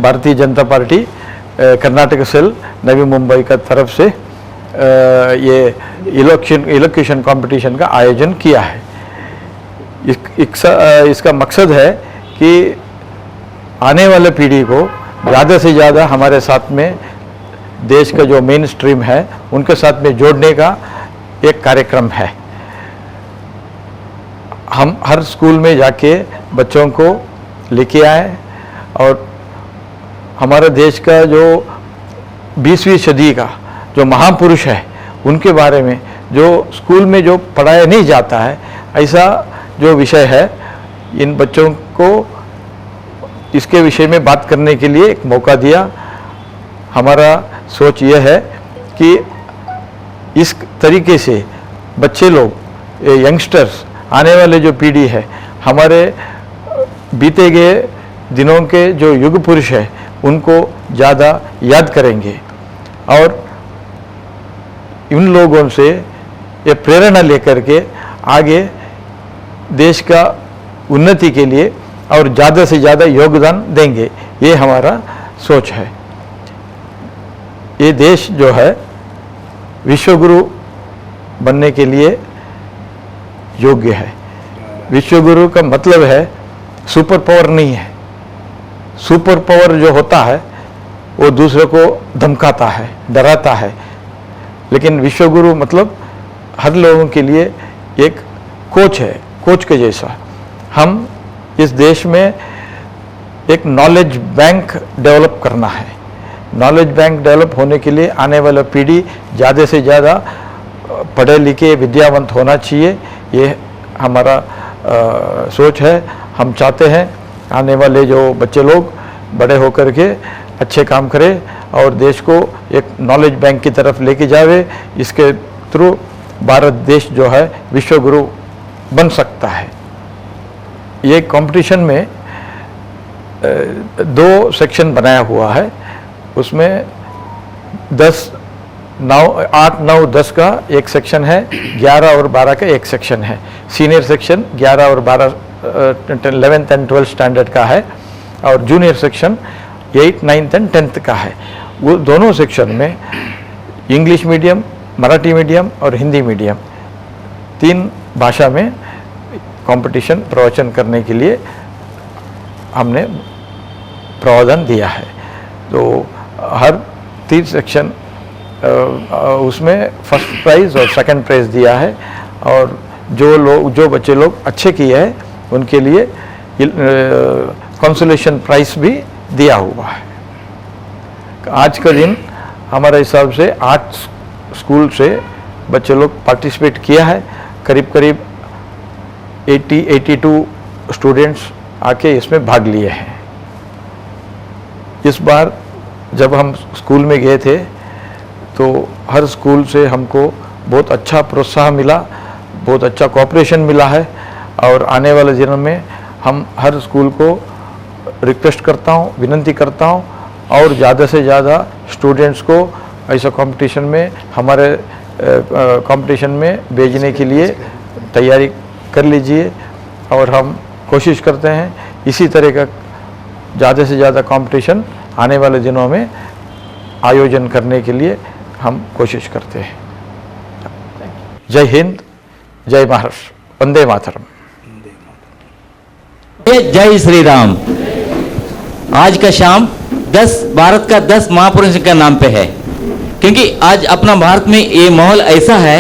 Bharatiya Janata party Karnataka cell Navi Mumbai का तरफ से ये इलोक्यूशन कंपटीशन का आयोजन किया है। इसका मकसद है कि आने वाले पीढ़ी को ज़्यादा से ज़्यादा हमारे साथ में देश का जो मेन स्ट्रीम है उनके साथ में जोड़ने का एक कार्यक्रम है। हम हर स्कूल में जाके बच्चों को लेके आए और हमारे देश का जो 20वीं सदी का जो महापुरुष है उनके बारे में जो स्कूल में जो पढ़ाया नहीं जाता है, ऐसा जो विषय है, इन बच्चों को इसके विषय में बात करने के लिए एक मौका दिया। हमारा सोच यह है कि इस तरीके से बच्चे लोग, यंगस्टर्स, आने वाले जो पीढ़ी है, हमारे बीते गए दिनों के जो युग पुरुष है उनको ज़्यादा याद करेंगे और इन लोगों से ये प्रेरणा लेकर के आगे देश का उन्नति के लिए और ज़्यादा से ज़्यादा योगदान देंगे। ये हमारा सोच है। ये देश जो है विश्वगुरु बनने के लिए योग्य है। विश्वगुरु का मतलब है सुपर पावर नहीं है। सुपर पावर जो होता है वो दूसरे को धमकाता है, डराता है, लेकिन विश्वगुरु मतलब हर लोगों के लिए एक कोच है, कोच के जैसा। हम इस देश में एक नॉलेज बैंक डेवलप करना है। नॉलेज बैंक डेवलप होने के लिए आने वाला पीढ़ी ज़्यादा से ज़्यादा पढ़े लिखे विद्यावंत होना चाहिए। ये हमारा सोच है। हम चाहते हैं आने वाले जो बच्चे लोग बड़े होकर के अच्छे काम करें और देश को एक नॉलेज बैंक की तरफ लेके जावे। इसके थ्रू भारत देश जो है विश्वगुरु बन सकता है। ये कंपटीशन में 2 सेक्शन बनाया हुआ है। उसमें 8, 9, 10 का एक सेक्शन है, 11 और 12 का एक सेक्शन है। सीनियर सेक्शन 11 और 12 11th एंड 12th स्टैंडर्ड का है और junior section 8th, 9th and 10th का है। वो दोनों सेक्शन में इंग्लिश मीडियम, मराठी मीडियम और हिंदी मीडियम 3 भाषा में कंपटीशन प्रवचन करने के लिए हमने प्रावधान दिया है। तो हर 3 सेक्शन उसमें फर्स्ट प्राइज़ और सेकंड प्राइज़ दिया है और जो बच्चे लोग अच्छे किए हैं उनके लिए कंसोलेशन प्राइज भी दिया हुआ है। आज का दिन हमारे हिसाब से 8 स्कूल से बच्चे लोग पार्टिसिपेट किया है। करीब 82 स्टूडेंट्स आके इसमें भाग लिए हैं। इस बार जब हम स्कूल में गए थे तो हर स्कूल से हमको बहुत अच्छा प्रोत्साहन मिला, बहुत अच्छा कोऑपरेशन मिला है और आने वाले दिनों में हम हर स्कूल को रिक्वेस्ट करता हूँ, विनती करता हूँ और ज़्यादा से ज़्यादा स्टूडेंट्स को ऐसा कंपटीशन में, हमारे कंपटीशन में भेजने के लिए तैयारी कर लीजिए और हम कोशिश करते हैं इसी तरह का ज़्यादा से ज़्यादा कंपटीशन आने वाले दिनों में आयोजन करने के लिए हम कोशिश करते हैं। जय हिंद, जय महाराष्ट्र, वंदे मातरम। जय श्री राम। आज का शाम भारत का 10 महापुरुषों के नाम पे है, क्योंकि आज अपना भारत में ये माहौल ऐसा है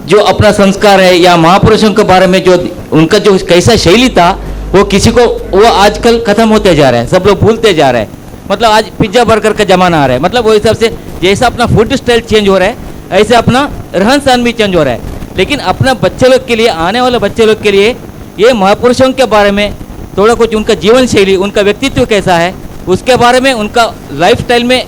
जो अपना संस्कार है या महापुरुषों के बारे में जो उनका जो कैसा शैली था वो किसी को वो आजकल खत्म होते जा रहा है, सब लोग भूलते जा रहे हैं। मतलब आज पिज्जा बर्गर का जमाना आ रहा है। मतलब वो हिसाब से जैसा अपना फूड स्टाइल चेंज हो रहा है ऐसे अपना रहन सहन भी चेंज हो रहा है। लेकिन अपना बच्चे लोग के लिए, आने वाले बच्चे लोग के लिए ये महापुरुषों के बारे में थोड़ा कुछ, उनका जीवन शैली, उनका व्यक्तित्व कैसा है, उसके बारे में, उनका लाइफ स्टाइल में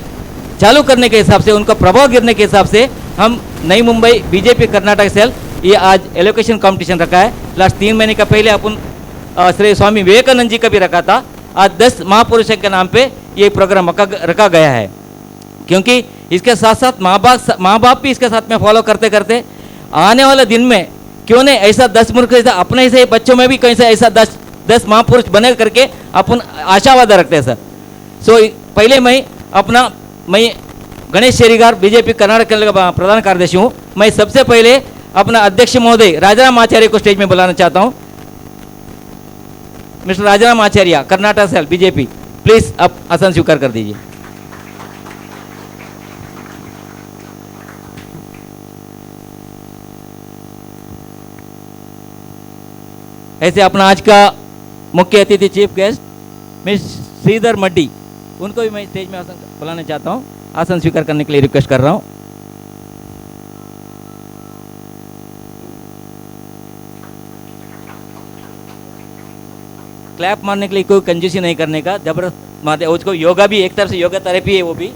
चालू करने के हिसाब से, उनका प्रभाव गिरने के हिसाब से हम नई मुंबई बीजेपी कर्नाटक सेल ये आज एलोकेशन कंपटीशन रखा है। लास्ट 3 महीने का पहले अपन श्री स्वामी विवेकानंद जी का भी रखा था। आज 10 महापुरुषों के नाम पे ये प्रोग्राम रखा गया है, क्योंकि इसके साथ साथ माँ बाप भी इसके साथ में फॉलो करते करते आने वाले दिन में क्यों नहीं ऐसा 10 मूर्ख ऐसा अपने से बच्चों में भी कैसे ऐसा 10 महापुरुष बने करके अपन आशावाद रखते हैं सर। सो पहले मैं गणेश शेरीगार बीजेपी कर्नाटक का प्रधान कार्यदर्शी हूँ। मैं सबसे पहले अपना अध्यक्ष महोदय राजाराम आचार्य को स्टेज में बुलाना चाहता हूँ। Mister Rajaram Acharya, Karnataka cell BJP, please आप आसन स्वीकार कर दीजिए। ऐसे अपना आज का मुख्य अतिथि chief guest miss Sridhar Maddi, उनको भी मैं स्टेज में आसन बुलाना चाहता हूँ। आसन स्वीकार करने के लिए रिक्वेस्ट कर रहा हूँ। क्लैप मारने के लिए कोई कंजूसी नहीं करने का, जबरदस्त मारते। उसको योगा भी एक तरह से योगा थेरेपी है वो भी।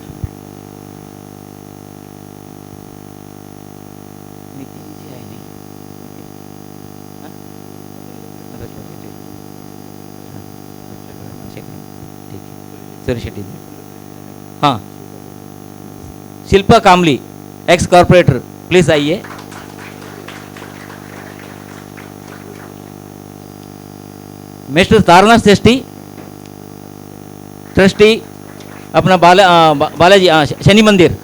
शेट्टी, हाँ, शिल्पा कामली, एक्स कॉर्पोरेटर, प्लीज आइए। मिस्टर तारनाथ श्रेष्ठी, ट्रस्टी अपना बालाजी शनि मंदिर।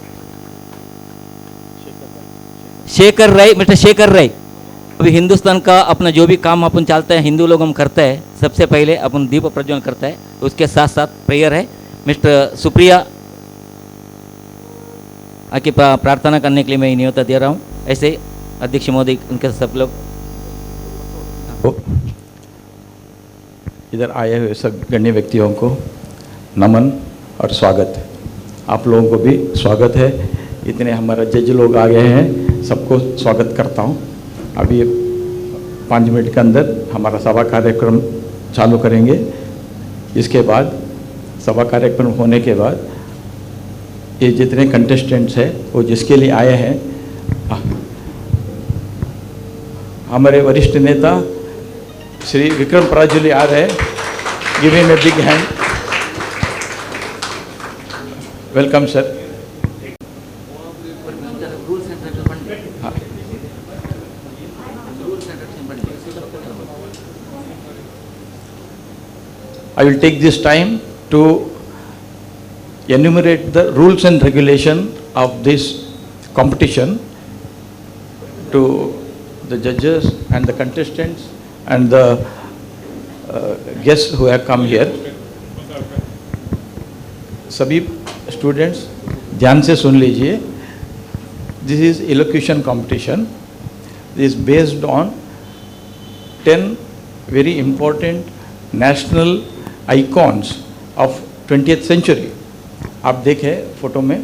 शेखर राय, मिस्टर शेखर राय, अभी हिंदुस्तान का अपना जो भी काम अपन चलता है, हिंदू लोग हम करते हैं, सबसे पहले अपन दीप प्रज्वलन करता है, उसके साथ साथ प्रेयर है। मिस्टर सुप्रिया आके प्रार्थना करने के लिए मैं न्योता दे रहा हूँ। ऐसे अध्यक्ष महोदय, उनके सब लोग इधर आए हुए सब गण्य व्यक्तियों को नमन और स्वागत। आप लोगों को भी स्वागत है। इतने हमारा जज लोग आ गए हैं, सबको स्वागत करता हूँ। अभी 5 मिनट के अंदर हमारा सभा कार्यक्रम चालू करेंगे। इसके बाद सभा कार्यक्रम होने के बाद ये जितने कंटेस्टेंट्स हैं वो जिसके लिए आए हैं, हमारे वरिष्ठ नेता श्री विक्रम पराजुली आ रहे हैं। Give him a big hand. Welcome sir. I will take this time to enumerate the rules and regulation of this competition to the judges and the contestants and the guests who have come here. सभी students ध्यान से सुन लीजिए। This is elocution competition. This is based on 10 very important national icons of 20th century. आप देखें photo में,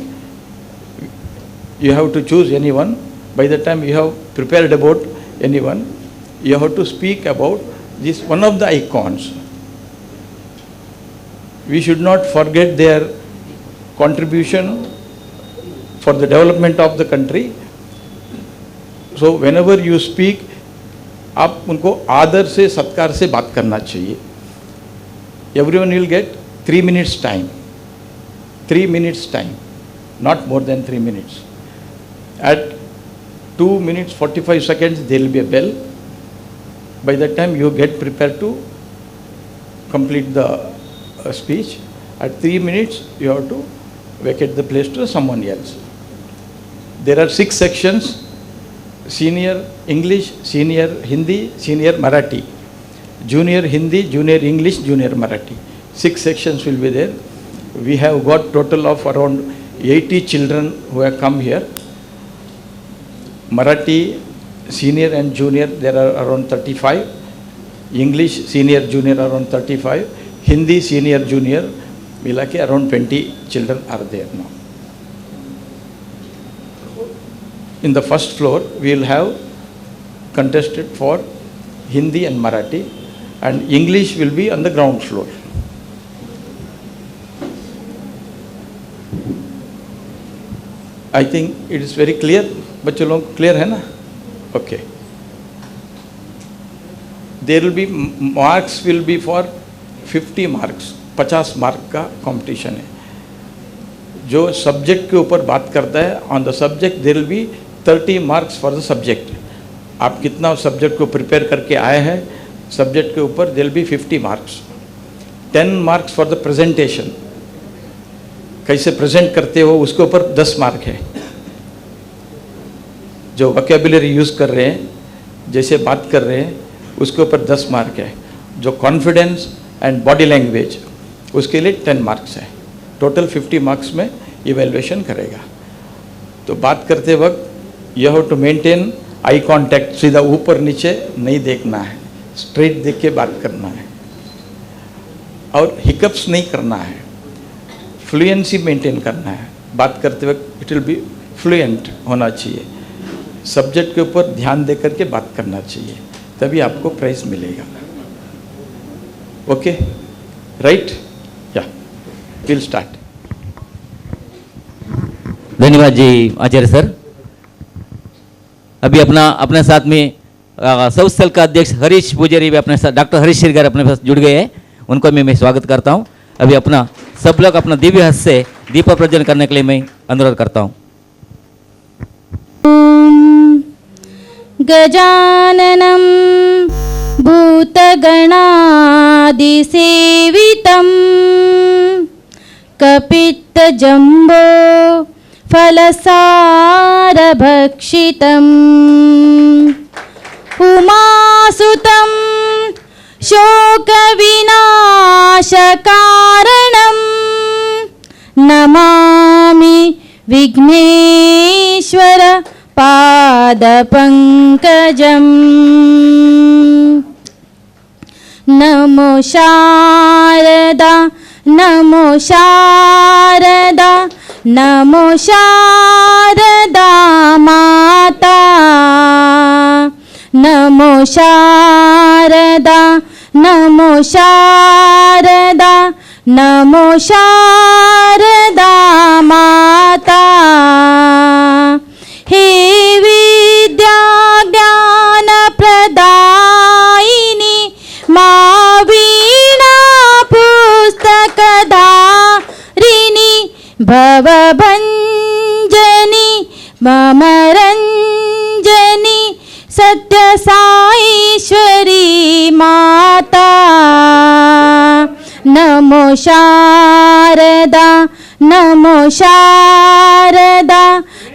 you have to choose anyone. By the time you have prepared about anyone, you have to speak about this one of the icons. We should not forget their contribution for the development of the country. So whenever you speak, आप उनको आदर से सत्कार से बात करना चाहिए। Everyone will get 3 minutes time. 3 minutes time, not more than 3 minutes. At 2 minutes 45 seconds there will be a bell. By that time you get prepared to complete the speech. At 3 minutes you have to vacate the place to someone else. There are 6 sections: senior English, senior Hindi, senior Marathi, junior Hindi, junior English, junior Marathi. 6 sections will be there. We have got total of around 80 children who have come here. Marathi senior and junior there are around 35. English senior junior around 35. Hindi senior junior milake around 20 children are there now. In the first floor we will have contested for Hindi and Marathi, and English will be on the ground floor. I think it is very clear. बच्चों लोग clear है ना? Okay. There will be marks will be for 50 marks. 50 mark का competition है। जो subject के ऊपर बात करता है, on the subject there will be 30 marks for the subject. आप कितना सब्जेक्ट को प्रिपेयर करके आए हैं, सब्जेक्ट के ऊपर there will be 50 marks. 10 marks for the presentation, कैसे प्रेजेंट करते हो उसके ऊपर 10 मार्क है। जो वोकैबुलरी यूज़ कर रहे हैं, जैसे बात कर रहे हैं, उसके ऊपर 10 मार्क है। जो कॉन्फिडेंस एंड बॉडी लैंग्वेज, उसके लिए 10 मार्क्स है। टोटल 50 मार्क्स में इवेल्युएशन करेगा। तो बात करते वक्त you have to maintain eye contact, सीधा ऊपर नीचे नहीं देखना है, स्ट्रेट देख के बात करना है और हिकअप्स नहीं करना है, फ्लुएंसी मेंटेन करना है। बात करते वक्त इट विल बी फ्लुएंट होना चाहिए, सब्जेक्ट के ऊपर ध्यान दे करके बात करना चाहिए, तभी आपको प्राइज मिलेगा। Okay, right? या विल स्टार्ट। धन्यवाद जी आचार्य सर। अभी अपने साथ में साउथ सेल का अध्यक्ष हरीश पुजारी भी अपने साथ, डॉक्टर हरीश श्रीगर अपने पास जुड़ गए हैं, उनको मैं स्वागत करता हूं। अभी अपना सब लोग अपना दिव्य हस्त से दीप प्रज्वलन करने के लिए मैं अनुरोध करता हूं। गजाननं भूतगणादिसेवितं कपित्तजम्बो फलसारभक्षितम् उमासुतं शोकविनाशकारणं नमामि विघ्नेश्वर पादपङ्कजम्। नमो शारदा नमो शारदा नमो शारदा माता, नमो शारदा नमो शारदा नमो शारदा माता। हे विद्या ज्ञान प्रदायिनी मा वीणा पुस्तकधारिणी भवभञ्जनी मम रञ्जनी सत्य साईश्वरी माता। नमो शारदा नमो शारदा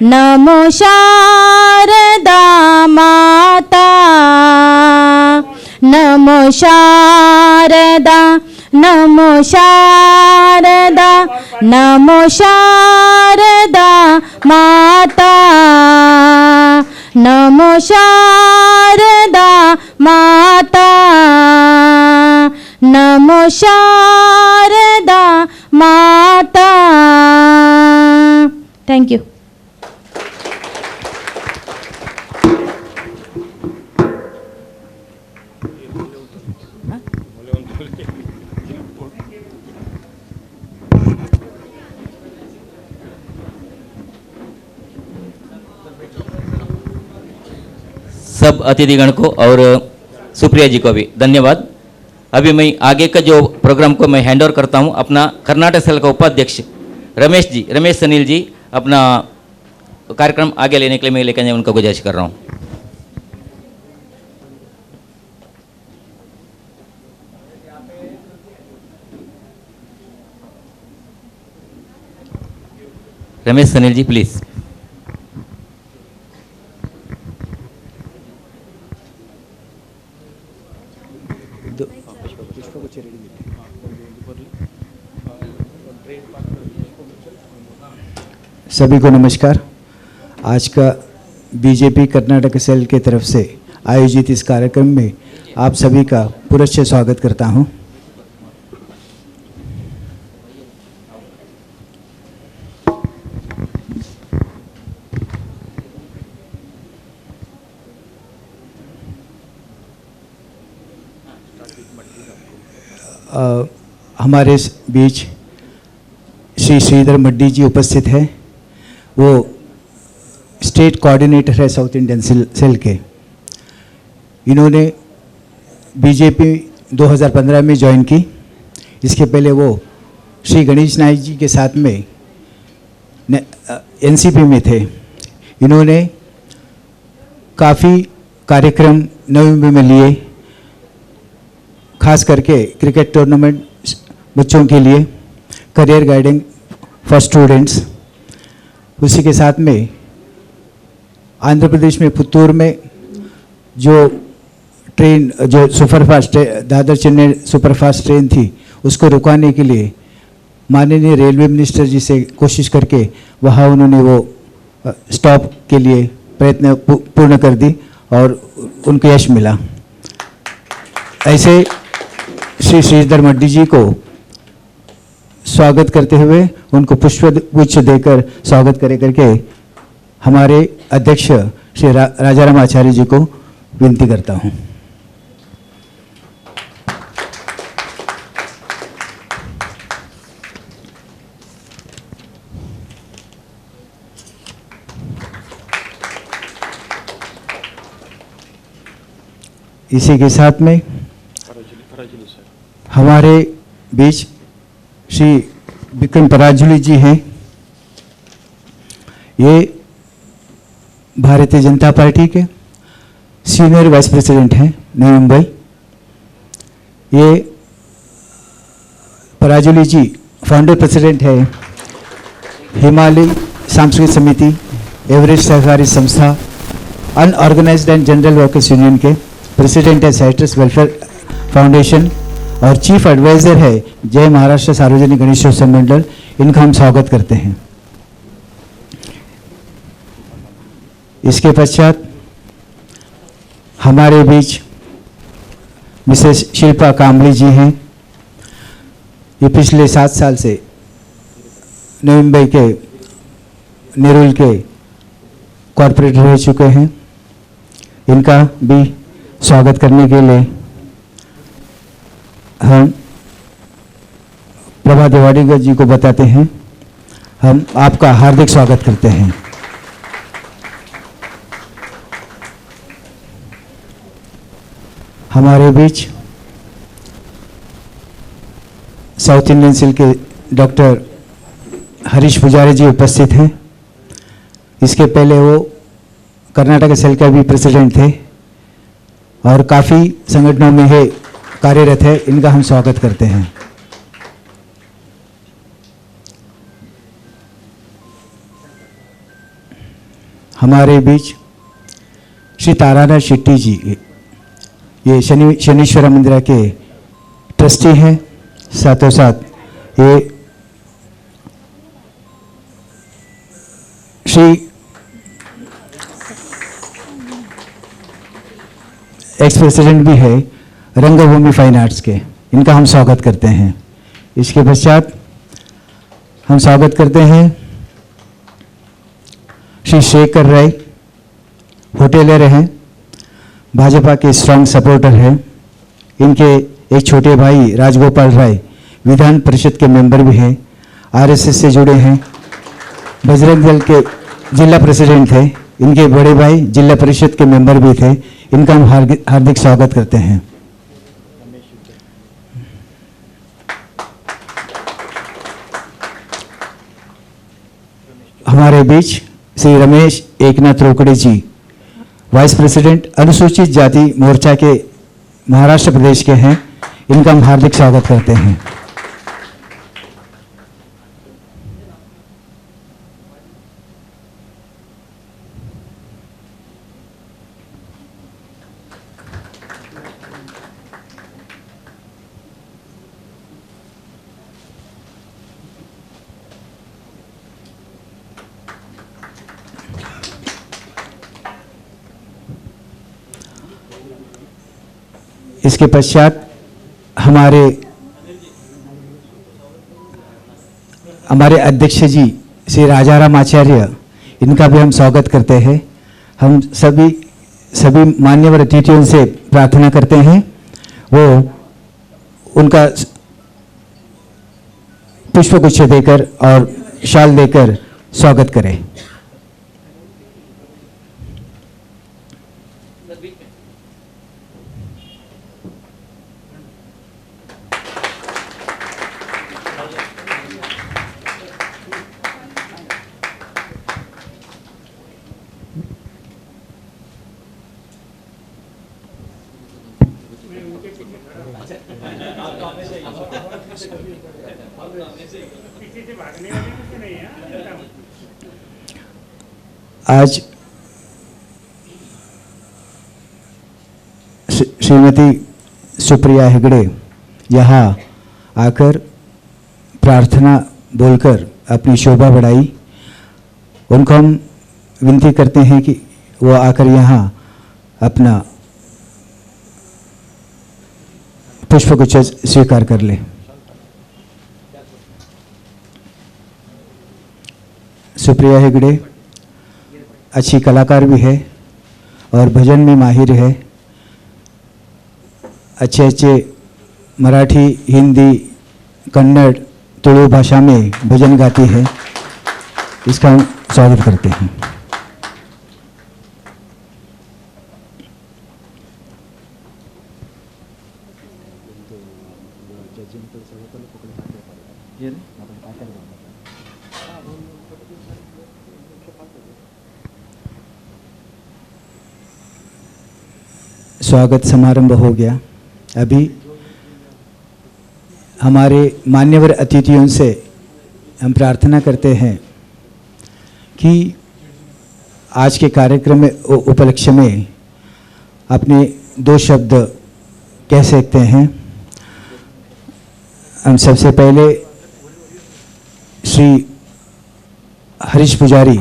नमो शारदा माता, नमो शारदा नमो शारदा नमो शारदा माता, नमो शारदा माता, नमो शारदा माता। Thank you. सब अतिथिगण को और सुप्रिया जी को भी धन्यवाद। अभी मैं आगे का जो प्रोग्राम को मैं हैंड ओवर करता हूं अपना कर्नाटक सेल का उपाध्यक्ष रमेश सनील जी अपना कार्यक्रम आगे लेने के लिए मैं लेकर जाए उनका गुजारिश कर रहा हूं। रमेश सनील जी प्लीज। सभी को नमस्कार। आज का बीजेपी कर्नाटक सेल के तरफ से आयोजित इस कार्यक्रम में आप सभी का पुरस्कार स्वागत करता हूं। हमारे बीच श्री श्रीधर मड्डी जी उपस्थित हैं। वो स्टेट कोऑर्डिनेटर है साउथ इंडियन सेल के। इन्होंने बीजेपी 2015 में ज्वाइन की। इसके पहले वो श्री गणेश नाइक जी के साथ में एनसीपी में थे। इन्होंने काफ़ी कार्यक्रम नवी मुंबई में लिए, खास करके क्रिकेट टूर्नामेंट बच्चों के लिए, करियर गाइडिंग फॉर स्टूडेंट्स। उसी के साथ में आंध्र प्रदेश में पुत्तूर में जो ट्रेन, जो superfast Dadar Chennai superfast train थी, उसको रुकाने के लिए माननीय रेलवे मिनिस्टर जी से कोशिश करके वहाँ उन्होंने वो स्टॉप के लिए प्रयत्न पूर्ण कर दी और उनको यश मिला। ऐसे श्री श्रीधर मड्डी जी को स्वागत करते हुए उनको पुष्पगुच्छ देकर स्वागत करके हमारे अध्यक्ष श्री राजाराम आचार्य जी को विनती करता हूँ। इसी के साथ में हमारे बीच श्री विक्रम पराजुली जी हैं। ये भारतीय जनता पार्टी के सीनियर वाइस प्रेसिडेंट हैं नई मुंबई। ये पराजुली जी फाउंडर प्रेसिडेंट है हिमालय सांस्कृतिक समिति, एवरेस्ट सहकारी संस्था, unorganised and general workers union के प्रेसिडेंट है साइट्रस वेलफेयर फाउंडेशन और चीफ एडवाइजर है जय महाराष्ट्र सार्वजनिक गणेशोत्सव मंडल। इनका हम स्वागत करते हैं। इसके पश्चात हमारे बीच मिसेस शिल्पा कांबली जी हैं। ये पिछले 7 साल से नई मुंबई के नेरुल के कॉरपोरेटर रह चुके हैं। इनका भी स्वागत करने के लिए हम प्रभा देवाड़ीकर जी को बताते हैं। हम आपका हार्दिक स्वागत करते हैं। हमारे बीच साउथ इंडियन सेल के डॉक्टर हरीश पुजारी जी उपस्थित हैं। इसके पहले वो कर्नाटक सेल का भी प्रेसिडेंट थे और काफ़ी संगठनों में ये कार्यरत है। इनका हम स्वागत करते हैं। हमारे बीच श्री तारानाथ शेट्टी जी, ये शनीश्वर मंदिर के ट्रस्टी हैं। साथों साथ ये श्री एक्स प्रेसिडेंट भी है रंगभूमि फाइन आर्ट्स के। इनका हम स्वागत करते हैं। इसके पश्चात हम स्वागत करते हैं श्री शेखर राय, होटेलर हैं, भाजपा के स्ट्रांग सपोर्टर हैं। इनके एक छोटे भाई राजगोपाल राय विधान परिषद के मेंबर भी हैं, आरएसएस से जुड़े हैं, बजरंग दल के जिला प्रेसिडेंट थे। इनके बड़े भाई जिला परिषद के मेंबर भी थे। इनका हम हार्दिक स्वागत करते हैं। हमारे बीच श्री रमेश एकनाथ रोकड़े जी, वाइस प्रेसिडेंट अनुसूचित जाति मोर्चा के महाराष्ट्र प्रदेश के हैं। इनका हम हार्दिक स्वागत करते हैं। इसके पश्चात हमारे अध्यक्ष जी श्री राजाराम आचार्य, इनका भी हम स्वागत करते हैं। हम सभी मान्यवर अतिथियों से प्रार्थना करते हैं वो उनका पुष्पगुच्छ देकर और शाल देकर स्वागत करें। आज श्रीमती सुप्रिया हेगड़े यहाँ आकर प्रार्थना बोलकर अपनी शोभा बढ़ाई। उनको हम विनती करते हैं कि वो आकर यहाँ अपना पुष्पगुच्छ स्वीकार कर ले। सुप्रिया हेगड़े अच्छी कलाकार भी है और भजन में माहिर है। अच्छे अच्छे मराठी, हिंदी, कन्नड़, तुलु भाषा में भजन गाती है। इसका हम स्वागत करते हैं। स्वागत समारंभ हो गया। अभी हमारे मान्यवर अतिथियों से हम प्रार्थना करते हैं कि आज के कार्यक्रम में उपलक्ष्य में अपने 2 शब्द कह सकते हैं। हम सबसे पहले श्री हरीश पुजारी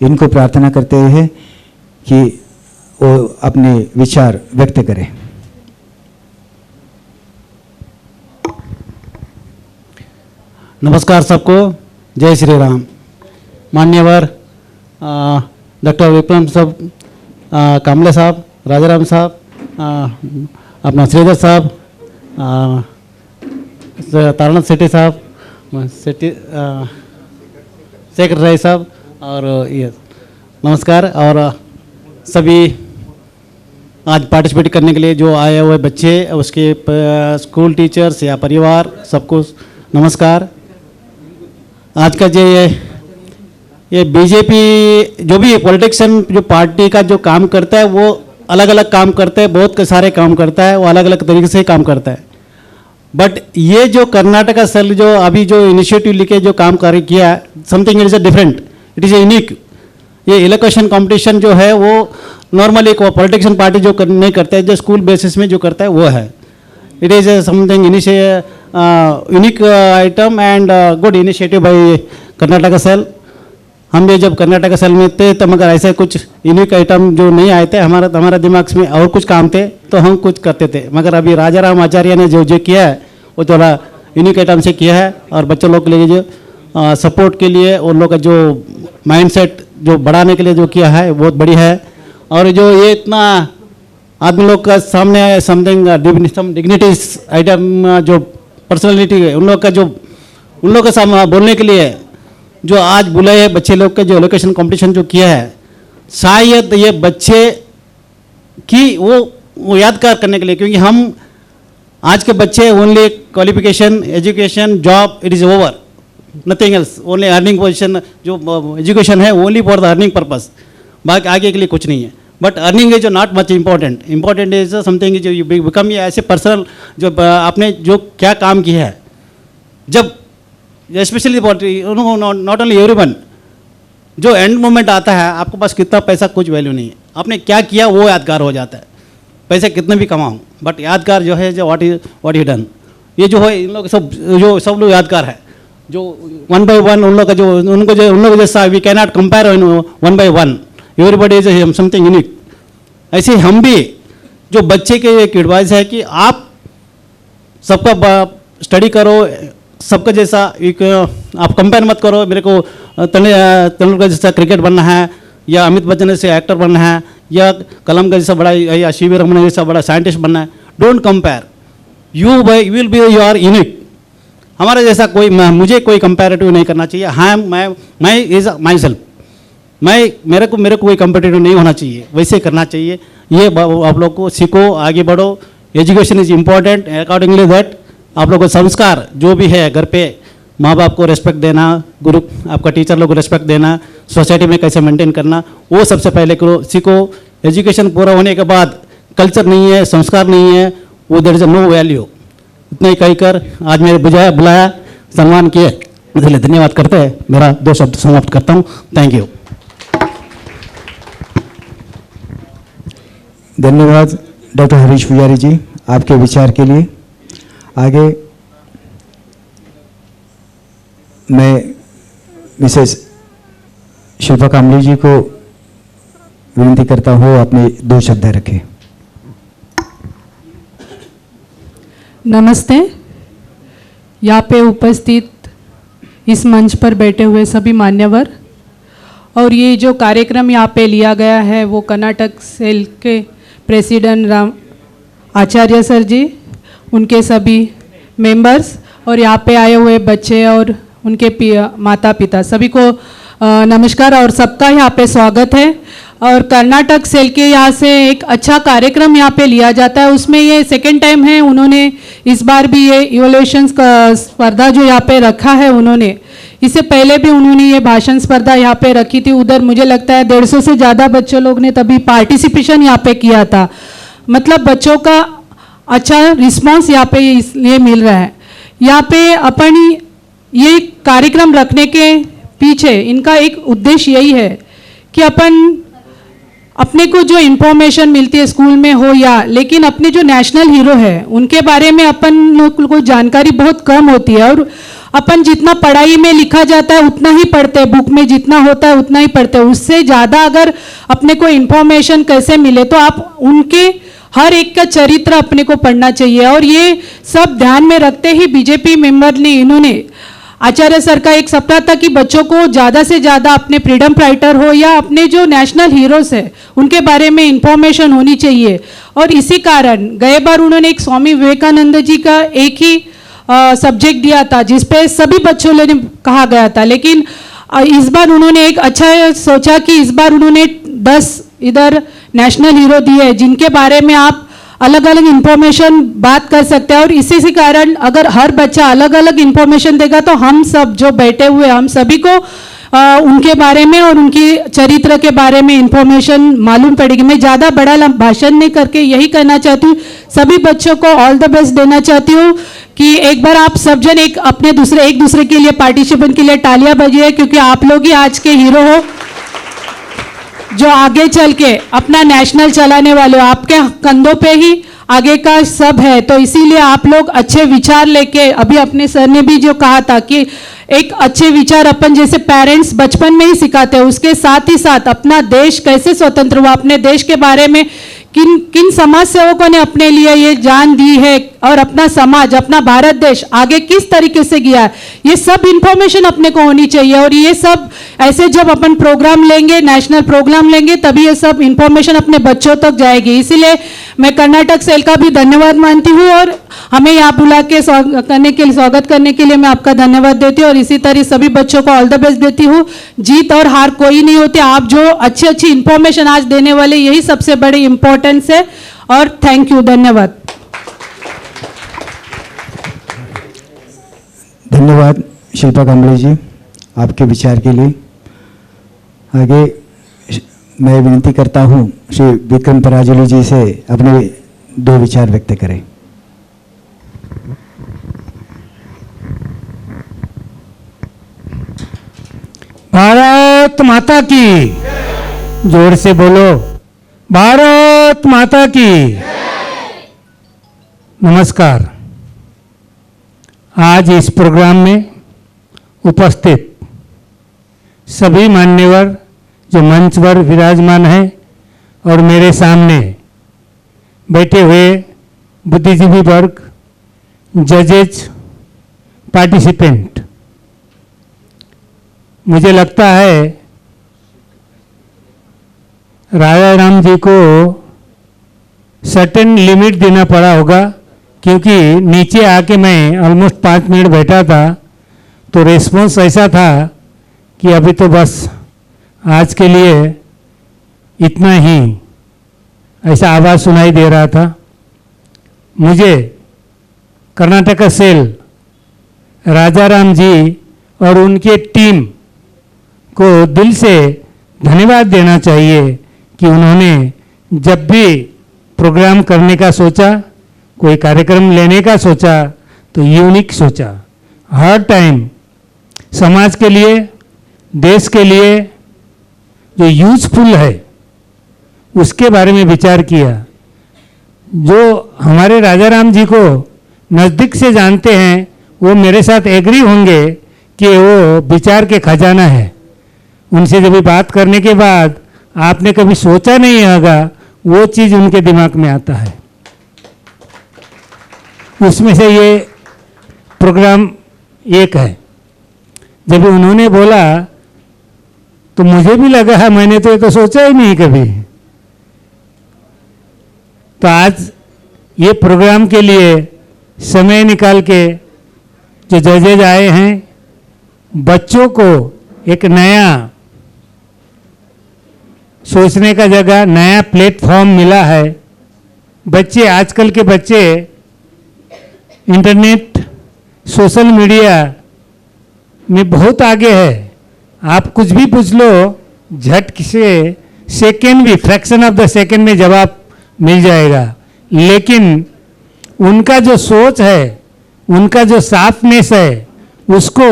इनको प्रार्थना करते हैं कि वो अपने विचार व्यक्त करें। नमस्कार सबको, जय श्री राम। मान्यवर डॉक्टर विक्रम साहब, कामले साहब, राजाराम साहब, अपना श्रीधर साहब, तारनाथ सेठी साहब, सेक्रेटरी साहब और ये नमस्कार। और सभी आज पार्टिसिपेट करने के लिए जो आए हुए बच्चे, उसके स्कूल टीचर्स या परिवार, सबको नमस्कार। आज का जो ये बीजेपी जो भी पॉलिटिशियन जो पार्टी का जो काम करता है वो अलग अलग काम करता है, बहुत सारे काम करता है, वो अलग अलग तरीके से काम करता है। बट ये जो कर्नाटका सेल जो अभी जो इनिशिएटिव लेके जो काम किया, something it is a different, it is a unique. ये इलेक्शन कंपटीशन जो है वो नॉर्मली एक पॉलिटिशियन पार्टी जो नहीं करता है, जो स्कूल बेसिस में जो करता है वो है। It is something unique item and good initiative by Karnataka cell. हम भी जब कर्नाटका सेल में थे तो मगर ऐसे कुछ यूनिक आइटम जो नहीं आए थे, हमारा दिमाग में और कुछ काम थे तो हम कुछ करते थे। मगर अभी राजाराम आचार्य ने जो किया है वो थोड़ा यूनिक आइटम से किया है और बच्चों लोग के लिए जो सपोर्ट के लिए उन लोग का जो माइंडसेट जो बढ़ाने के लिए जो किया है बहुत बड़ी है। और जो ये इतना आदमी लोग का सामने समथिंग डिग्निटीज आइटम जो पर्सनैलिटी है उन लोग का सामने बोलने के लिए जो आज बुलाए हैं बच्चे लोग का जो एलोकेशन कंपटीशन जो किया है, शायद ये बच्चे की वो यादगार करने के लिए, क्योंकि हम आज के बच्चे only qualification, education, job, it is over, nothing else, only earning position. जो एजुकेशन है only for the earning purpose, बाकी आगे के लिए कुछ नहीं है। But earning is not much important is something जो यू बिकम ये ऐसे पर्सनल जो आपने जो क्या काम किया है, जब स्पेशली नॉट ओनली एवरीवन, जो एंड मोमेंट आता है आपके पास कितना पैसा कुछ वैल्यू नहीं है, आपने क्या किया वो यादगार हो जाता है। पैसे कितने भी कमाऊँ बट यादगार जो है जो व्हाट ही डन, ये जो है इन लोग सब लोग यादगार है। जो 1 by 1 उन लोग का जो उन लोग जैसा we can not compare 1 by 1, everybody is something unique. ऐसे हम भी जो बच्चे के एक एडवाइस है कि आप सबका स्टडी करो, सबका जैसा एक आप कंपेयर मत करो। मेरे को तेंदुलकर जैसा क्रिकेट बनना है या अमित बच्चन जैसे एक्टर बनना है या कलाम का जैसा बड़ा या शिव रमन जैसा बड़ा साइंटिस्ट बनना है। Don't compare, you will be you are unique. हमारा जैसा कोई मुझे कोई कंपैरेटिव नहीं करना चाहिए। हाँ, मैं इज माई सेल्फ, मेरे को कोई कंपैरेटिव नहीं होना चाहिए, वैसे करना चाहिए। ये आप लोग को सीखो, आगे बढ़ो। Education is important, accordingly that आप लोग को संस्कार जो भी है घर पे, माँ बाप को रेस्पेक्ट देना, गुरु आपका टीचर लोग को रेस्पेक्ट देना, सोसाइटी में कैसे मेंटेन करना, वो सबसे पहले करो, सीखो। एजुकेशन पूरा होने के बाद कल्चर नहीं है, संस्कार नहीं है, वो देयर इज नो वैल्यू। इतना ही कहकर आज मेरे बुलाया सम्मान किए, इसलिए धन्यवाद करते हैं। मेरा 2 शब्द समाप्त करता हूँ। Thank you. धन्यवाद डॉक्टर हरीश पुजारी जी आपके विचार के लिए। आगे मैं मिसेस शिल्पा कामली जी को विनती करता हूँ अपने 2 शब्द रखें। नमस्ते। यहाँ पे उपस्थित इस मंच पर बैठे हुए सभी मान्यवर और ये जो कार्यक्रम यहाँ पे लिया गया है वो कर्नाटक सेल के प्रेसिडेंट राम आचार्य सर जी, उनके सभी मेंबर्स और यहाँ पे आए हुए बच्चे और उनके माता पिता सभी को नमस्कार और सबका यहाँ पे स्वागत है। और कर्नाटक सेल के यहाँ से एक अच्छा कार्यक्रम यहाँ पे लिया जाता है, उसमें ये सेकेंड टाइम है। उन्होंने इस बार भी ये इवोल्यूशन स्पर्धा जो यहाँ पे रखा है, उन्होंने इससे पहले भी उन्होंने ये भाषण स्पर्धा यहाँ पे रखी थी। उधर मुझे लगता है 150 से ज़्यादा बच्चों लोग ने तभी पार्टिसिपेशन यहाँ पे किया था। मतलब बच्चों का अच्छा रिस्पांस यहाँ पे इसलिए मिल रहा है। यहाँ पे अपन ये कार्यक्रम रखने के पीछे इनका एक उद्देश्य यही है कि अपन अपने को जो इन्फॉर्मेशन मिलती है स्कूल में हो या, लेकिन अपने जो नेशनल हीरो है उनके बारे में अपन लोग को जानकारी बहुत कम होती है। और अपन जितना पढ़ाई में लिखा जाता है उतना ही पढ़ते हैं, बुक में जितना होता है उतना ही पढ़ते हैं। उससे ज़्यादा अगर अपने को इन्फॉर्मेशन कैसे मिले तो आप उनके हर एक का चरित्र अपने को पढ़ना चाहिए। और ये सब ध्यान में रखते ही बीजेपी मेंबर ने इन्होंने आचार्य सर का एक सपना था कि बच्चों को ज़्यादा से ज़्यादा अपने फ्रीडम फाइटर हो या अपने जो नेशनल हीरोज़ है उनके बारे में इंफॉर्मेशन होनी चाहिए। और इसी कारण गए बार उन्होंने एक स्वामी विवेकानंद जी का एक ही सब्जेक्ट दिया था जिसपे सभी बच्चों ने कहा गया था, लेकिन इस बार उन्होंने एक अच्छा सोचा कि इस बार उन्होंने 10 इधर नेशनल हीरो दिए हैं जिनके बारे में आप अलग अलग इंफॉर्मेशन बात कर सकते हैं। और इसी से कारण अगर हर बच्चा अलग अलग इंफॉर्मेशन देगा तो हम सब जो बैठे हुए हम सभी को उनके बारे में और उनकी चरित्र के बारे में इंफॉर्मेशन मालूम पड़ेगी। मैं ज़्यादा बड़ा भाषण नहीं करके यही कहना चाहती हूँ, सभी बच्चों को ऑल द बेस्ट देना चाहती हूँ कि एक बार आप सब जन एक दूसरे के लिए पार्टिसिपेंट के लिए तालियां बजाइए, क्योंकि आप लोग ही आज के हीरो हो जो आगे चल के अपना नेशनल चलाने वाले हो। आपके कंधों पे ही आगे का सब है, तो इसीलिए आप लोग अच्छे विचार लेके, अभी अपने सर ने भी जो कहा था कि एक अच्छे विचार अपन जैसे पेरेंट्स बचपन में ही सिखाते हैं, उसके साथ ही साथ अपना देश कैसे स्वतंत्र हुआ, अपने देश के बारे में किन किन समाज सेवकों ने अपने लिए ये जान दी है और अपना समाज, अपना भारत देश आगे किस तरीके से गया है, ये सब इंफॉर्मेशन अपने को होनी चाहिए। और ये सब ऐसे जब अपन प्रोग्राम लेंगे, नेशनल प्रोग्राम लेंगे, तभी ये सब इंफॉर्मेशन अपने बच्चों तक जाएगी। इसीलिए मैं कर्नाटक सेल का भी धन्यवाद मानती हूँ और हमें यहाँ बुला के स्वागत करने के लिए मैं आपका धन्यवाद देती हूँ। और इसी तरह सभी बच्चों को ऑल द बेस्ट देती हूँ। जीत और हार कोई नहीं होती, आप जो अच्छी अच्छी इंफॉर्मेशन आज देने वाले यही सबसे बड़ी इंपॉर्टेंस है। और थैंक यू, धन्यवाद। धन्यवाद शिल्पा कांबळे जी आपके विचार के लिए। आगे मैं विनती करता हूँ श्री विक्रम पराजुली जी से अपने 2 विचार व्यक्त करें। भारत माता की, जोर से बोलो, भारत माता की। नमस्कार। आज इस प्रोग्राम में उपस्थित सभी मान्यवर जो मंच पर विराजमान हैं और मेरे सामने बैठे हुए बुद्धिजीवी वर्ग, जजेज, पार्टिसिपेंट, मुझे लगता है राजा राम जी को सर्टेन लिमिट देना पड़ा होगा, क्योंकि नीचे आके मैं ऑलमोस्ट 5 मिनट बैठा था तो रिस्पॉन्स ऐसा था कि अभी तो बस आज के लिए इतना ही, ऐसा आवाज़ सुनाई दे रहा था। मुझे कर्नाटक सेल राजा राम जी और उनके टीम को दिल से धन्यवाद देना चाहिए कि उन्होंने जब भी प्रोग्राम करने का सोचा, कोई कार्यक्रम लेने का सोचा, तो यूनिक सोचा। हर टाइम समाज के लिए, देश के लिए जो यूजफुल है उसके बारे में विचार किया। जो हमारे राजा राम जी को नज़दीक से जानते हैं वो मेरे साथ एग्री होंगे कि वो विचार के खजाना है। उनसे जब भी बात करने के बाद आपने कभी सोचा नहीं होगा वो चीज़ उनके दिमाग में आता है। उसमें से ये प्रोग्राम एक है। जब उन्होंने बोला तो मुझे भी लगा है, मैंने तो ये तो सोचा ही नहीं कभी। तो आज ये प्रोग्राम के लिए समय निकाल के जो जजेज आए हैं, बच्चों को एक नया सोचने का जगह, नया प्लेटफॉर्म मिला है। बच्चे, आजकल के बच्चे इंटरनेट, सोशल मीडिया में बहुत आगे है। आप कुछ भी पूछ लो, झट से सेकेंड भी, फ्रैक्शन ऑफ द सेकेंड में जवाब मिल जाएगा। लेकिन उनका जो सोच है, उनका जो शार्पनेस है, उसको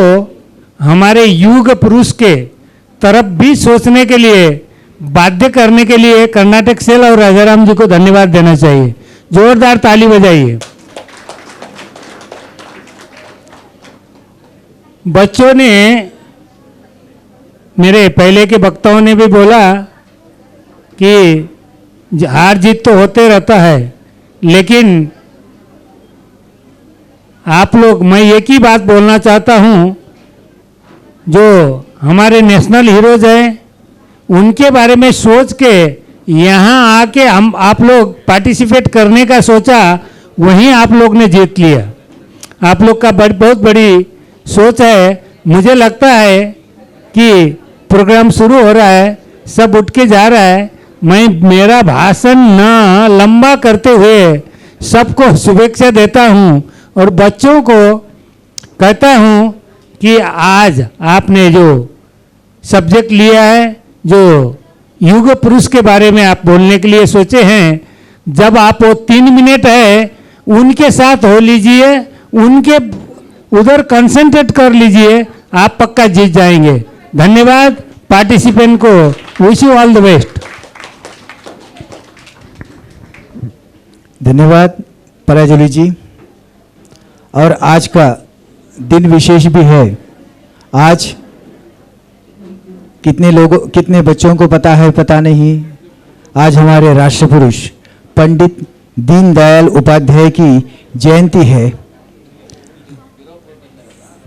हमारे युग पुरुष के तरफ भी सोचने के लिए बाध्य करने के लिए कर्नाटक सेल और राजाराम जी को धन्यवाद देना चाहिए। जोरदार ताली बजाइए। बच्चों ने, मेरे पहले के वक्ताओं ने भी बोला कि हार जीत तो होते रहता है, लेकिन आप लोग, मैं एक ही बात बोलना चाहता हूं, जो हमारे नेशनल हीरोज हैं उनके बारे में सोच के यहाँ आके हम आप लोग पार्टिसिपेट करने का सोचा, वहीं आप लोग ने जीत लिया। आप लोग का बहुत बड़ी सोच है। मुझे लगता है कि प्रोग्राम शुरू हो रहा है, सब उठ के जा रहा है। मैं मेरा भाषण न लंबा करते हुए सबको शुभेच्छा देता हूं और बच्चों को कहता हूं कि आज आपने जो सब्जेक्ट लिया है, जो युग पुरुष के बारे में आप बोलने के लिए सोचे हैं, जब आप वो 3 मिनट है उनके साथ हो लीजिए, उनके उधर कंसंट्रेट कर लीजिए, आप पक्का जीत जाएंगे। धन्यवाद पार्टिसिपेंट को। Wish you all the best. धन्यवाद पराजली जी। और आज का दिन विशेष भी है। आज कितने बच्चों को पता है, पता नहीं, आज हमारे राष्ट्रपुरुष पंडित दीनदयाल उपाध्याय की जयंती है।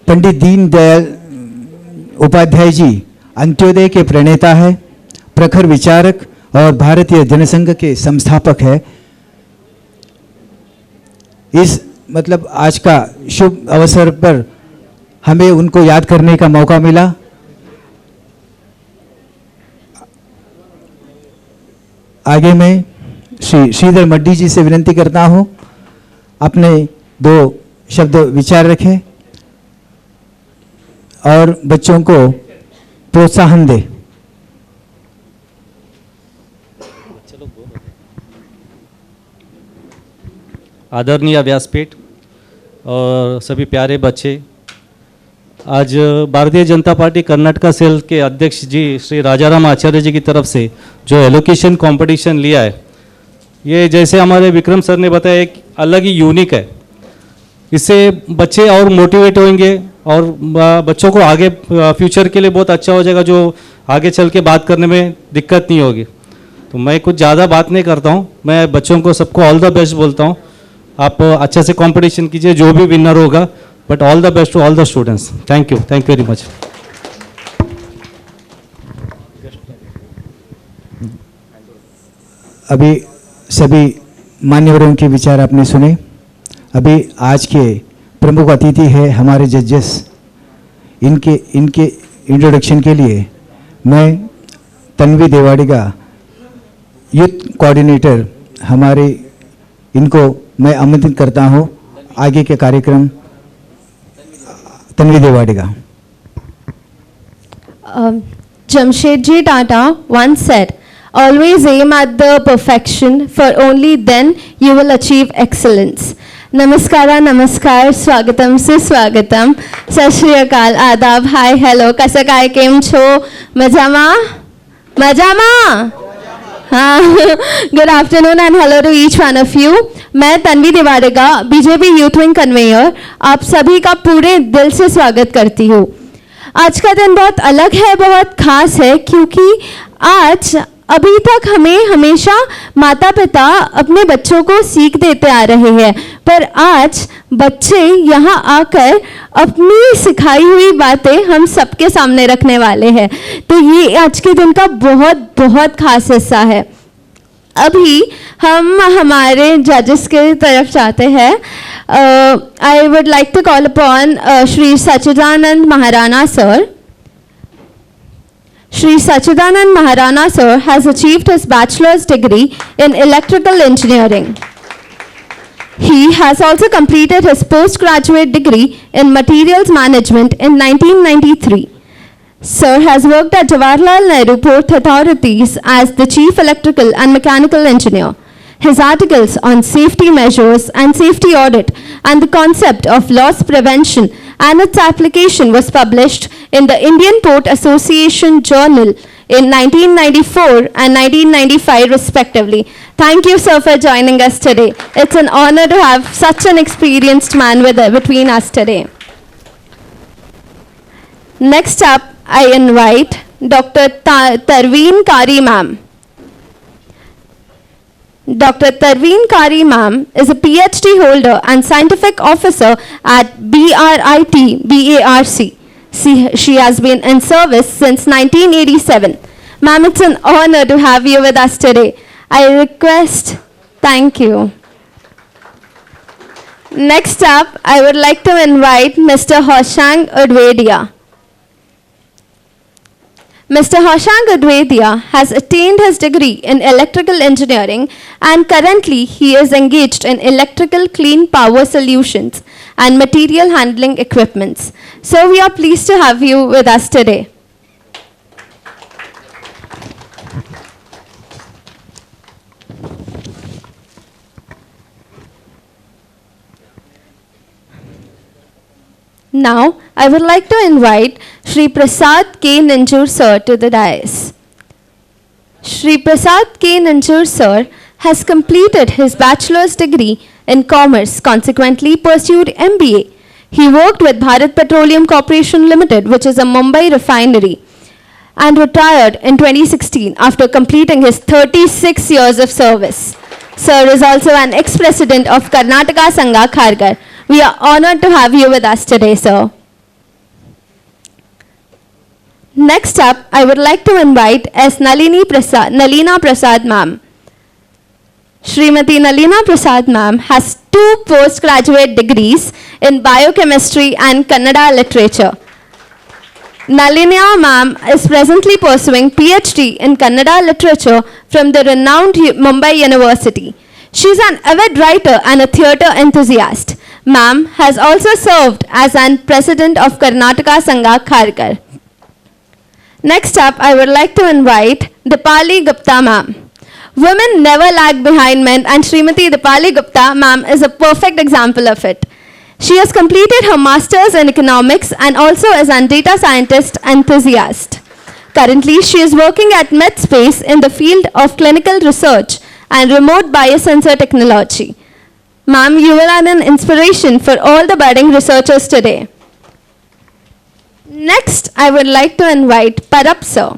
पंडित दीनदयाल उपाध्याय जी अंत्योदय के प्रणेता है, प्रखर विचारक और भारतीय जनसंघ के संस्थापक है। इस मतलब आज का शुभ अवसर पर हमें उनको याद करने का मौका मिला। आगे मैं श्री श्रीधर मड्डी जी से विनती करता हूं, अपने 2 शब्द विचार रखें और बच्चों को प्रोत्साहन दें। आदरणीय व्यासपीठ और सभी प्यारे बच्चे, आज भारतीय जनता पार्टी कर्नाटका सेल के अध्यक्ष जी श्री राजाराम आचार्य जी की तरफ से जो एलोकेशन कंपटीशन लिया है, ये जैसे हमारे विक्रम सर ने बताया एक अलग ही यूनिक है। इससे बच्चे और मोटिवेट होंगे और बच्चों को आगे फ्यूचर के लिए बहुत अच्छा हो जाएगा, जो आगे चल के बात करने में दिक्कत नहीं होगी। तो मैं कुछ ज़्यादा बात नहीं करता हूँ, मैं बच्चों को सबको ऑल द बेस्ट बोलता हूँ। आप अच्छे से कंपटीशन कीजिए, जो भी विनर होगा, but all the best to all the students. Thank you very much. अभी सभी मान्यवरों के विचार आपने सुने। अभी आज के प्रमुख अतिथि है हमारे जजेस। इनके इंट्रोडक्शन के लिए मैं तन्वी देवाड़िगा, यूथ कोऑर्डिनेटर, हमारे इनको मैं आमंत्रित करता हूँ आगे के कार्यक्रम। Tanvi देवाड़िगा। Jamshedji Tata once said, "Always aim at the perfection, for only then you will achieve excellence." नमस्कार नमस्कार स्वागतम सुस्वागतम सत श्री अकाल आदाब हाय हेलो कसं काय केम छो मजामा हाँ good afternoon and hello to each one of you. मैं तन्वी दिवारेगा बीजेपी यूथ विंग कन्वेयर आप सभी का पूरे दिल से स्वागत करती हूँ। आज का दिन बहुत अलग है, बहुत खास है, क्योंकि आज अभी तक हमें हमेशा माता पिता अपने बच्चों को सीख देते आ रहे हैं, पर आज बच्चे यहाँ आकर अपनी सिखाई हुई बातें हम सबके सामने रखने वाले हैं। तो ये आज के दिन का बहुत बहुत खास हिस्सा है। अभी हम हमारे जजेस के तरफ जाते हैं। I would like to call upon Shri Sachidanand Maharana sir. Shri Sachidanand Maharana sir has achieved his bachelor's degree in electrical engineering. He has also completed his postgraduate degree in materials management in 1993. Sir has worked at Jawaharlal Nehru Port Authorities as the chief electrical and mechanical engineer. His articles on safety measures and safety audit and the concept of loss prevention and its application was published in the Indian Port Association Journal in 1994 and 1995 respectively. Thank you, sir, for joining us today. It's an honor to have such an experienced man between us today. Next up, I invite Dr. Tarveen Kari ma'am. Dr. Tarveen Kari ma'am is a PhD holder and scientific officer at BRIT BARC. She has been in service since 1987. Ma'am, it's an honor to have you with us today. I request, thank you. Next up, I would like to invite Mr. Hoshang Udvedia. Mr. Hoshang Udvedia has attained his degree in electrical engineering and currently he is engaged in electrical clean power solutions and material handling equipments. So we are pleased to have you with us today. Now, I would like to invite Shri Prasad K. Nanjur sir to the dais. Shri Prasad K. Nanjur sir has completed his bachelor's degree in commerce, consequently pursued MBA. He worked with Bharat Petroleum Corporation Limited, which is a Mumbai refinery, and retired in 2016 after completing his 36 years of service. Sir is also an ex-president of Karnataka Sangha Khargar. We are honored to have you with us today, sir. Next up, I would like to invite S. Nalina Prasad ma'am. Srimati Nalina Prasad ma'am has 2 postgraduate degrees in biochemistry and Kannada literature. Nalina ma'am is presently pursuing PhD in Kannada literature from the renowned Mumbai University. She is an avid writer and a theatre enthusiast. Ma'am has also served as an president of Karnataka Sangha Khargar. Next up, I would like to invite Dipali Gupta ma'am. Women never lag behind men, and Srimati Dipali Gupta ma'am is a perfect example of it. She has completed her master's in economics and also is a data scientist enthusiast. Currently, she is working at MedSpace in the field of clinical research and remote biosensor technology. Ma'am, you will add an inspiration for all the budding researchers today. Next, I would like to invite Parab sir.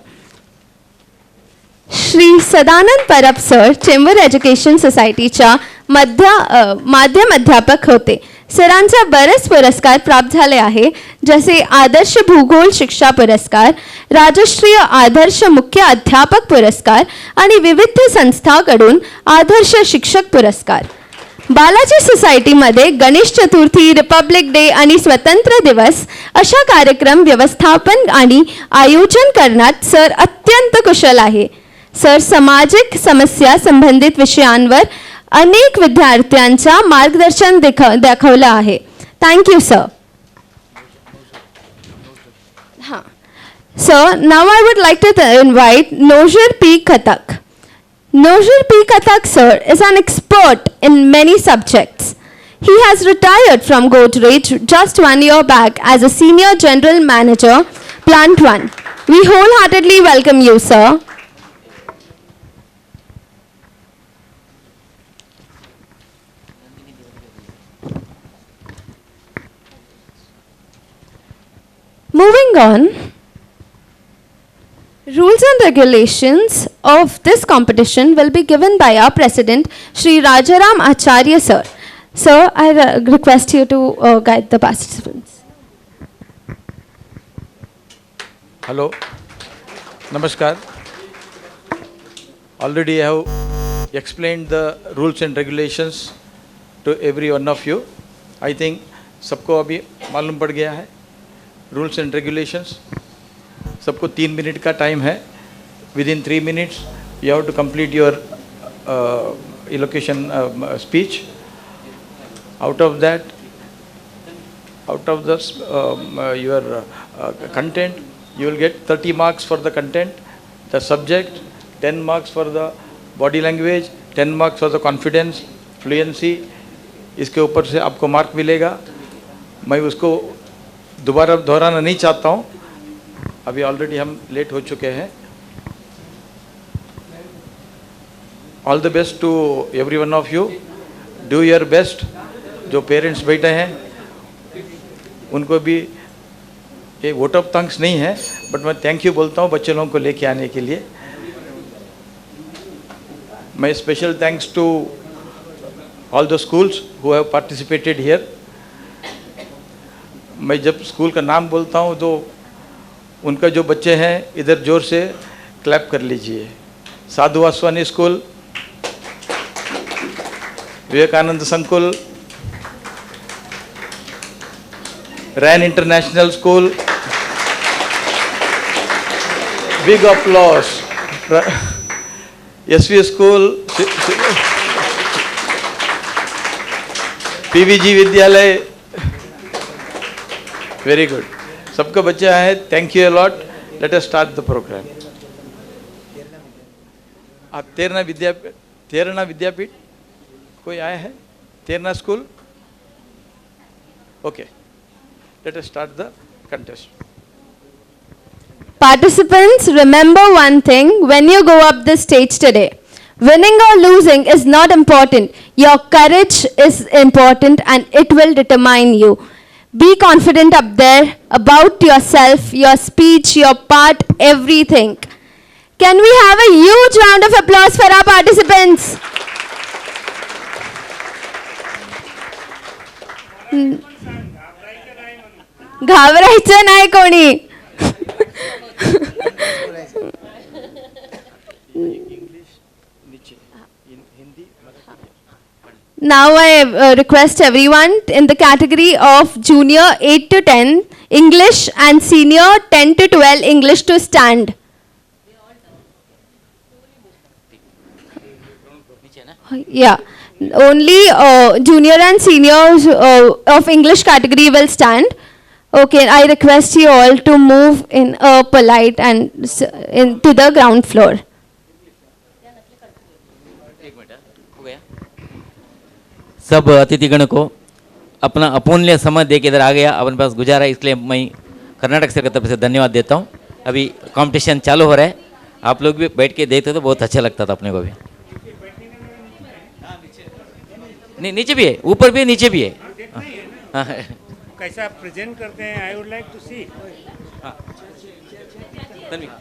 Shri Sadanand Parab sir, Chamber Education Society च्या माध्यम अध्यापक होते. सरांचा बरेच पुरस्कार प्राप्त झाले आहे, जसे आदर्श भूगोल शिक्षा पुरस्कार, राजश्रीय आदर्श मुख्य अध्यापक पुरस्कार आणि विविध संस्थांकडून आदर्श शिक्षक पुरस्कार. बालाजी सोसायटीमध्ये गणेश चतुर्थी, रिपब्लिक डे आणि स्वतंत्र दिवस अशा कार्यक्रम व्यवस्थापन आणि आयोजन करण्यात सर अत्यंत कुशल आहे. सर सामाजिक समस्या संबंधित विषयांवर अनेक विद्यार्थ्यांचा मार्गदर्शन दाखवलं आहे. Thank you sir. So now I would like to invite Nozir P. Khatak. Nozir P. Khatak sir is an expert in many subjects. He has retired from Godrej just 1 year back as a Senior General Manager, Plant 1. We wholeheartedly welcome you, sir. Moving on, rules and regulations of this competition will be given by our President, Shri Rajaram Acharya, sir. Sir, I request you to guide the participants. Hello, Namaskar. Already I have explained the rules and regulations to every one of you. I think सबको अभी मालूम पड़ गया है rules and regulations. सबको 3 minute का time है. Within 3 minutes you have to complete your elocution speech. Out of that, out of this your content, you will get 30 marks for the content, the subject, 10 marks for the body language, 10 marks for the confidence, fluency. इसके ऊपर से आपको mark मिलेगा. मैं उसको दोबारा दोहराना नहीं चाहता हूँ. अभी ऑलरेडी हम लेट हो चुके हैं. All the best to every one of you. Do your best. जो पेरेंट्स बैठे हैं उनको भी ये वोट ऑफ थैंक्स नहीं है, बट मैं थैंक यू बोलता हूँ बच्चे लोगों को लेके आने के लिए. मैं special thanks to all the schools who have participated here. मैं जब स्कूल का नाम बोलता हूँ तो उनका जो बच्चे हैं इधर जोर से क्लैप कर लीजिए. साधु Vaswani school, Vivekanand Sankul, Ryan international school. Big applause. SV school, PVG Vidyalaya. Very good. सबके बच्चे आए हैं. Thank you a lot. Let us start the program. आप तेरना विद्यापीठ कोई आया है? Terna school. Okay. Let us start the contest. Participants, remember one thing when you go up the stage today. Winning or losing is not important. Your courage is important and it will determine you. Be confident up there about yourself, your speech, your part, everything. Can we have a huge round of applause for our participants? घाबरायचं नाही कोणी. Now I request everyone in the category of junior 8 to 10 English and senior 10 to 12 English to stand. Yeah, only junior and seniors of English category will stand. Okay, I request you all to move in a polite and to the ground floor. सब अतिथिगण को अपना अमूल्य समय दे के इधर आ गया, अपने पास गुजारा, इसलिए मैं कर्नाटक सरकार की तरफ से धन्यवाद देता हूँ. अभी कंपटीशन चालू हो रहा है. आप लोग भी बैठ के देखते तो बहुत अच्छा लगता था अपने को भी. नहीं, नीचे भी है, ऊपर भी है, नीचे भी है. हाँ, कैसा प्रेजेंट करते हैं, आई वुड लाइक टू सी. धन्यवाद.